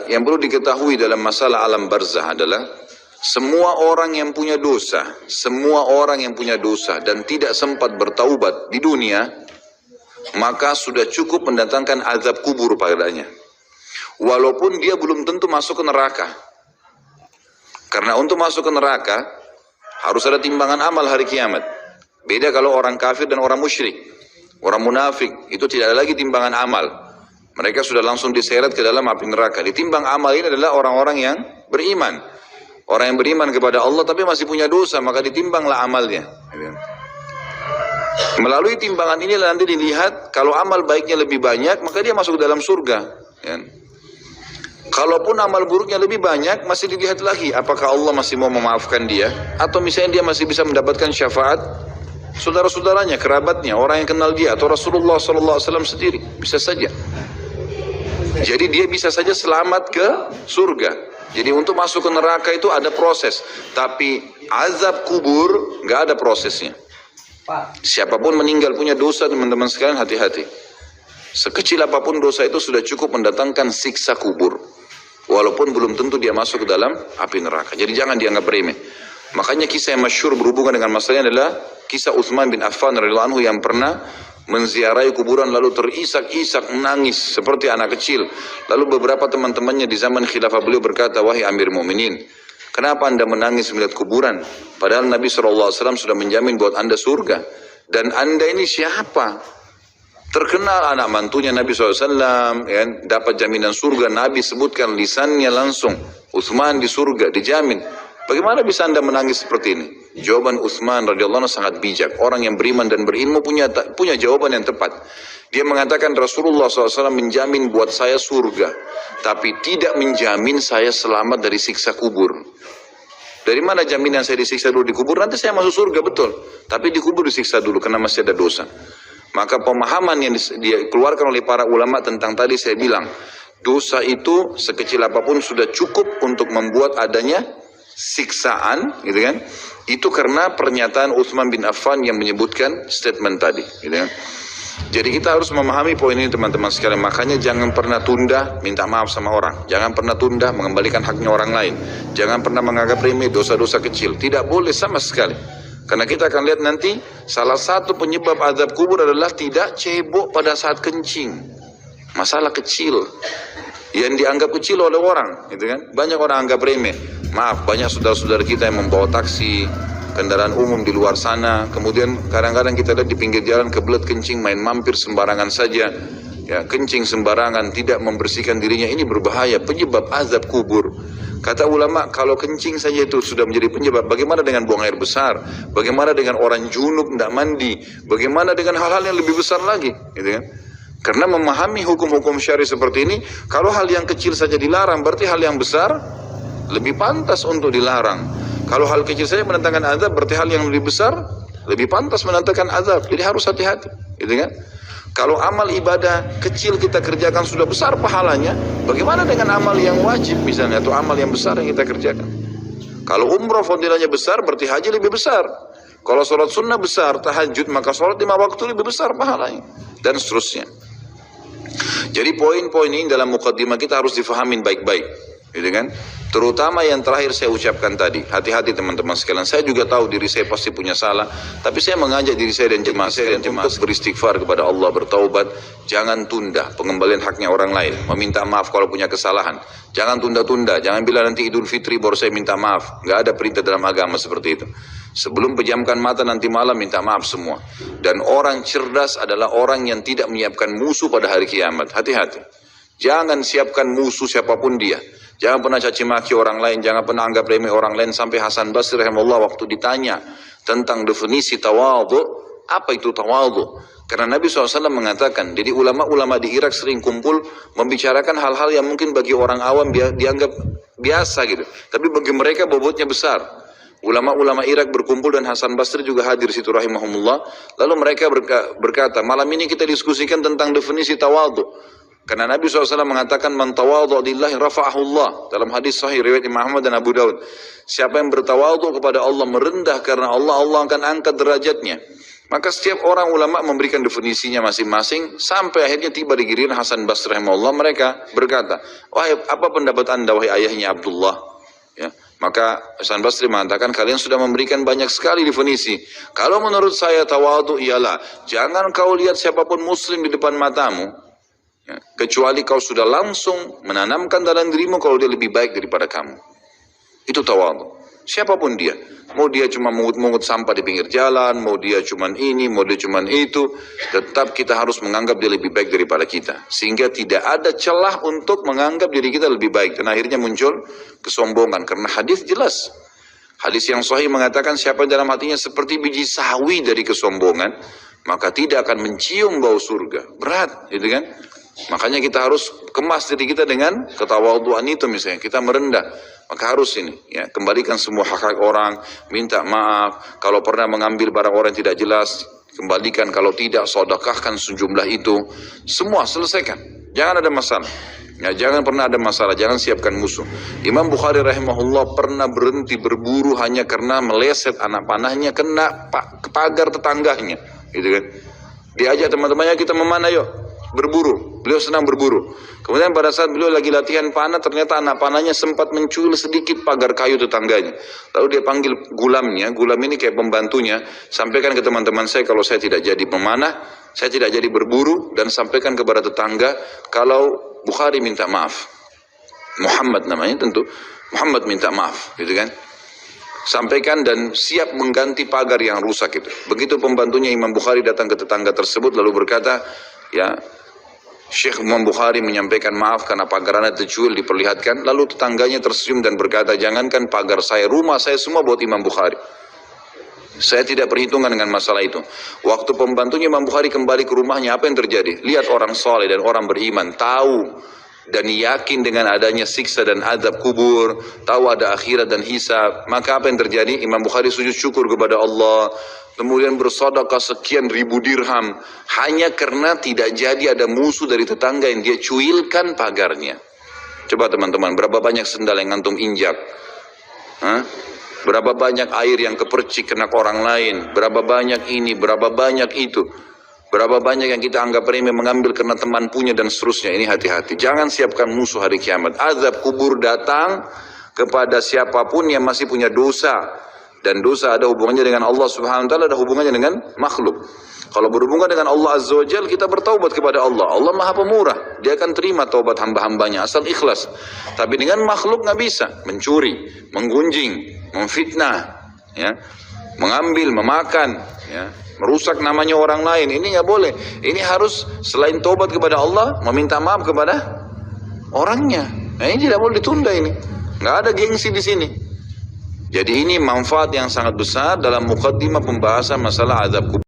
yang perlu diketahui dalam masalah alam barzah adalah semua orang yang punya dosa, semua orang yang punya dosa dan tidak sempat bertaubat di dunia, maka sudah cukup mendatangkan azab kubur padanya. Walaupun dia belum tentu masuk ke neraka. Karena untuk masuk ke neraka harus ada timbangan amal hari kiamat. Beda kalau orang kafir dan orang musyrik. Orang munafik itu tidak ada lagi timbangan amal. Mereka sudah langsung diseret ke dalam api neraka. Ditimbang amal ini adalah orang-orang yang beriman. Orang yang beriman kepada Allah tapi masih punya dosa, maka ditimbanglah amalnya. Melalui timbangan inilah nanti dilihat, kalau amal baiknya lebih banyak, maka dia masuk ke dalam surga. Kalaupun amal buruknya lebih banyak, masih dilihat lagi apakah Allah masih mau memaafkan dia, atau misalnya dia masih bisa mendapatkan syafaat saudara-saudaranya, kerabatnya, orang yang kenal dia, atau Rasulullah SAW sendiri, bisa saja. Jadi dia bisa saja selamat ke surga. Jadi untuk masuk ke neraka itu ada proses, tapi azab kubur nggak ada prosesnya. Siapapun meninggal punya dosa, teman-teman sekalian, hati-hati. Sekecil apapun dosa itu sudah cukup mendatangkan siksa kubur. Walaupun belum tentu dia masuk ke dalam api neraka. Jadi jangan dianggap remeh. Makanya kisah yang masyhur berhubungan dengan masalah ini adalah kisah Utsman bin Affan radhiyallahu anhu yang pernah menziarahi kuburan lalu terisak-isak menangis seperti anak kecil. Lalu beberapa teman-temannya di zaman khilafah beliau berkata, "Wahai Amir Mu'minin, kenapa anda menangis melihat kuburan? Padahal Nabi SAW sudah menjamin buat anda surga. Dan anda ini siapa? Terkenal anak mantunya Nabi SAW, ya, dapat jaminan surga. Nabi sebutkan lisannya langsung, Utsman di surga, dijamin. Bagaimana bisa anda menangis seperti ini?" Jawaban Utsman radhiyallahu anhu sangat bijak. Orang yang beriman dan berilmu punya jawaban yang tepat. Dia mengatakan Rasulullah SAW menjamin buat saya surga, tapi tidak menjamin saya selamat dari siksa kubur. Dari mana jaminan saya disiksa dulu di kubur? Nanti saya masuk surga, betul. Tapi di kubur disiksa dulu karena masih ada dosa. Maka pemahaman yang dikeluarkan oleh para ulama tentang tadi saya bilang, dosa itu sekecil apapun sudah cukup untuk membuat adanya siksaan, gitu kan? Itu karena pernyataan Utsman bin Affan yang menyebutkan statement tadi, gitu kan? Jadi kita harus memahami poin ini, teman-teman sekalian. Makanya jangan pernah tunda minta maaf sama orang. Jangan pernah tunda mengembalikan haknya orang lain. Jangan pernah menganggap remeh dosa-dosa kecil. Tidak boleh sama sekali. Karena kita akan lihat nanti salah satu penyebab azab kubur adalah tidak cebok pada saat kencing. Masalah kecil yang dianggap kecil oleh orang, gitu kan? Banyak orang anggap remeh. Maaf, banyak saudara-saudara kita yang membawa taksi, kendaraan umum di luar sana, kemudian kadang-kadang kita lihat di pinggir jalan kebelet kencing, main mampir sembarangan saja, ya, kencing sembarangan, tidak membersihkan dirinya. Ini berbahaya, penyebab azab kubur. Kata ulama, kalau kencing saja itu sudah menjadi penyebab, bagaimana dengan buang air besar? Bagaimana dengan orang junub tidak mandi? Bagaimana dengan hal-hal yang lebih besar lagi? Gitu kan? Karena memahami hukum-hukum syari seperti ini, kalau hal yang kecil saja dilarang, berarti hal yang besar lebih pantas untuk dilarang. Kalau hal kecil saja mendatangkan azab, berarti hal yang lebih besar lebih pantas mendatangkan azab. Jadi harus hati-hati, gitu kan? Kalau amal ibadah kecil kita kerjakan sudah besar pahalanya, bagaimana dengan amal yang wajib misalnya, atau amal yang besar yang kita kerjakan? Kalau umroh fadilahnya besar, berarti haji lebih besar. Kalau sholat sunnah besar, tahajud, maka sholat 5 waktu lebih besar pahalanya, dan seterusnya. Jadi poin-poin ini dalam mukaddimah kita harus difahamin baik-baik, gitu kan? Terutama yang terakhir saya ucapkan tadi, hati-hati teman-teman sekalian. Saya juga tahu diri saya pasti punya salah, tapi saya mengajak diri saya dan jemaah sekalian untuk beristighfar kepada Allah, bertaubat. Jangan tunda pengembalian haknya orang lain, meminta maaf kalau punya kesalahan. Jangan tunda-tunda, jangan bilang nanti Idul Fitri baru saya minta maaf. Nggak ada perintah dalam agama seperti itu. Sebelum pejamkan mata nanti malam minta maaf semua. Dan orang cerdas adalah orang yang tidak menyiapkan musuh pada hari kiamat. Hati-hati. Jangan siapkan musuh siapapun dia. Jangan pernah caci maki orang lain, jangan pernah anggap remeh orang lain. Sampai Hasan Basri rahimahullah waktu ditanya tentang definisi tawadhu, apa itu tawadhu? Karena Nabi SAW mengatakan, jadi ulama-ulama di Irak sering kumpul membicarakan hal-hal yang mungkin bagi orang awam dianggap biasa gitu, tapi bagi mereka bobotnya besar. Ulama-ulama Irak berkumpul dan Hasan Basri juga hadir situ rahimahumullah. Lalu mereka berkata, malam ini kita diskusikan tentang definisi tawadhu. Karena Nabi SAW mengatakan, man tawadhu lillahi rafa'ahullah. Dalam hadis sahih riwayat Imam Ahmad dan Abu Daud. Siapa yang bertawadhu kepada Allah, merendah karena Allah, Allah akan angkat derajatnya. Maka setiap orang ulama memberikan definisinya masing-masing sampai akhirnya tiba di giliran Hasan Basri rahimahullah, mereka berkata, wahai apa pendapat anda wahai ayahnya Abdullah? Ya, maka Hasan Basri mengatakan kalian sudah memberikan banyak sekali definisi. Kalau menurut saya tawadhu ialah jangan kau lihat siapapun muslim di depan matamu, ya, kecuali kau sudah langsung menanamkan dalam dirimu kalau dia lebih baik daripada kamu. Itu tawadhu. Siapapun dia, mau dia cuma mungut-mungut sampah di pinggir jalan, mau dia cuma ini, mau dia cuma itu, tetap kita harus menganggap dia lebih baik daripada kita. Sehingga tidak ada celah untuk menganggap diri kita lebih baik. Dan akhirnya muncul kesombongan. Karena hadis jelas. Hadis yang sahih mengatakan siapa dalam hatinya seperti biji sawi dari kesombongan, maka tidak akan mencium bau surga. Berat, gitu kan? Makanya kita harus kemas diri kita dengan ketawadhuan itu misalnya. Kita merendah. Maka harus ini, ya, kembalikan semua hak-hak orang, minta maaf. Kalau pernah mengambil barang orang yang tidak jelas, kembalikan. Kalau tidak, sedekahkan sejumlah itu. Semua selesaikan. Jangan ada masalah. Ya, jangan pernah ada masalah. Jangan siapkan musuh. Imam Bukhari rahimahullah pernah berhenti berburu hanya karena meleset anak panahnya kena pagar tetangganya. Gitu kan? Diajak teman-temannya, kita memanah yuk. Berburu, beliau senang berburu. Kemudian pada saat beliau lagi latihan panah, ternyata anak panahnya sempat mencuil sedikit pagar kayu tetangganya. Lalu dia panggil gulamnya, gulam ini kayak pembantunya, sampaikan ke teman-teman saya kalau saya tidak jadi memanah, saya tidak jadi berburu, dan sampaikan kepada tetangga kalau Bukhari minta maaf. Muhammad namanya tentu, Muhammad minta maaf, gitu kan? Sampaikan dan siap mengganti pagar yang rusak itu. Begitu pembantunya Imam Bukhari datang ke tetangga tersebut lalu berkata, ya, Syekh Imam Bukhari menyampaikan maaf karena pagarnya tercuil diperlihatkan. Lalu tetangganya tersenyum dan berkata, jangankan pagar saya, rumah saya semua buat Imam Bukhari. Saya tidak perhitungan dengan masalah itu. Waktu pembantunya Imam Bukhari kembali ke rumahnya, apa yang terjadi? Lihat orang soleh dan orang beriman, tahu dan yakin dengan adanya siksa dan azab kubur, tahu ada akhirat dan hisab. Maka apa yang terjadi? Imam Bukhari sujud syukur kepada Allah, kemudian bersedekah sekian ribu dirham, hanya karena tidak jadi ada musuh dari tetangga yang dia cuilkan pagarnya. Coba teman-teman, berapa banyak sendal yang antum injak? Hah? Berapa banyak air yang kepercik kena orang lain? Berapa banyak ini, berapa banyak itu? Berapa banyak yang kita anggap remeh mengambil karena teman punya dan seterusnya. Ini hati-hati. Jangan siapkan musuh hari kiamat. Azab kubur datang kepada siapapun yang masih punya dosa. Dan dosa ada hubungannya dengan Allah subhanahu wa ta'ala, ada hubungannya dengan makhluk. Kalau berhubungan dengan Allah azza wa jalla, kita bertaubat kepada Allah. Allah maha pemurah. Dia akan terima taubat hamba-hambanya asal ikhlas. Tapi dengan makhluk nggak bisa. Mencuri, menggunjing, memfitnah, ya, mengambil, memakan, ya, merusak namanya orang lain. Ini nggak boleh. Ini harus selain taubat kepada Allah, meminta maaf kepada orangnya. Nah, ini tidak boleh ditunda ini. Nggak ada gengsi di sini. Jadi ini manfaat yang sangat besar dalam mukaddimah pembahasan masalah azab kubur.